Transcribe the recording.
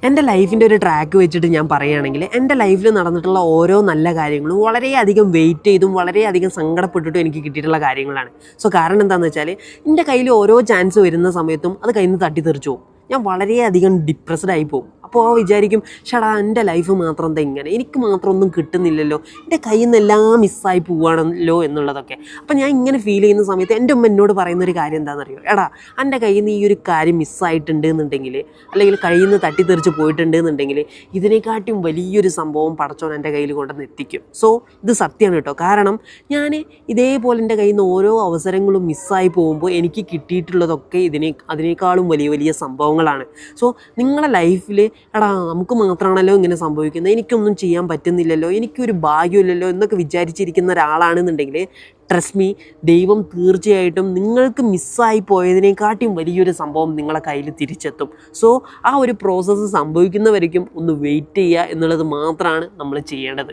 എൻ്റെ ലൈഫിൻ്റെ ഒരു ട്രാക്ക് വെച്ചിട്ട് ഞാൻ പറയുകയാണെങ്കിൽ എൻ്റെ ലൈഫിൽ നടന്നിട്ടുള്ള ഓരോ നല്ല കാര്യങ്ങളും വളരെയധികം വെയിറ്റ് ചെയ്തും വളരെയധികം സങ്കടപ്പെട്ടിട്ടും എനിക്ക് കിട്ടിയിട്ടുള്ള കാര്യങ്ങളാണ്. കാരണം എന്താണെന്ന് വെച്ചാൽ എൻ്റെ കയ്യിൽ ഓരോ ചാൻസ് വരുന്ന സമയത്തും അത് കയ്യിൽ നിന്ന് തട്ടിത്തെറിച്ചു പോകും. ഞാൻ വളരെയധികം ഡിപ്രസ്ഡ് ആയി പോകും. അപ്പോൾ വിചാരിക്കും, ഷടാ എൻ്റെ ലൈഫ് മാത്രം എന്താ ഇങ്ങനെ, എനിക്ക് മാത്രം ഒന്നും കിട്ടുന്നില്ലല്ലോ, എൻ്റെ കയ്യിൽ നിന്നെല്ലാം മിസ്സായി പോവുകയാണല്ലോ എന്നുള്ളതൊക്കെ. അപ്പോൾ ഞാൻ ഇങ്ങനെ ഫീൽ ചെയ്യുന്ന സമയത്ത് എൻ്റെ ഉമ്മ എന്നോട് പറയുന്നൊരു കാര്യം എന്താണെന്നറിയോ, എടാ എൻ്റെ കയ്യിൽ നിന്ന് ഈ ഒരു കാര്യം മിസ്സായിട്ടുണ്ട് എന്നുണ്ടെങ്കിൽ, അല്ലെങ്കിൽ കയ്യിൽ നിന്ന് തട്ടിത്തെറിച്ച് പോയിട്ടുണ്ട് എന്നുണ്ടെങ്കിൽ ഇതിനെക്കാട്ടും വലിയൊരു സംഭവം പടച്ചോൻ എൻ്റെ കയ്യിൽ കൊണ്ടുവന്ന് എത്തിക്കും. ഇത് സത്യമാണ് കേട്ടോ. കാരണം ഞാൻ ഇതേപോലെ എൻ്റെ കയ്യിൽ നിന്ന് ഓരോ അവസരങ്ങളും മിസ്സായി പോകുമ്പോൾ എനിക്ക് കിട്ടിയിട്ടുള്ളതൊക്കെ അതിനേക്കാളും വലിയ വലിയ സംഭവങ്ങളാണ്. നിങ്ങളുടെ ലൈഫിൽ എടാ നമുക്ക് മാത്രമാണല്ലോ ഇങ്ങനെ സംഭവിക്കുന്നത്, എനിക്കൊന്നും ചെയ്യാൻ പറ്റുന്നില്ലല്ലോ, എനിക്കൊരു ഭാഗ്യമില്ലല്ലോ എന്നൊക്കെ വിചാരിച്ചിരിക്കുന്ന ഒരാളാണെന്നുണ്ടെങ്കിൽ ട്രസ്റ്റ് മീ, ദൈവം തീർച്ചയായിട്ടും നിങ്ങൾക്ക് മിസ്സായി പോയതിനെക്കാട്ടും വലിയൊരു സംഭവം നിങ്ങളെ കയ്യിൽ തിരിച്ചെത്തും. ആ ഒരു പ്രോസസ്സ് സംഭവിക്കുന്നവരേക്കും ഒന്ന് വെയിറ്റ് ചെയ്യുക എന്നുള്ളത് മാത്രമാണ് നമ്മൾ ചെയ്യേണ്ടത്.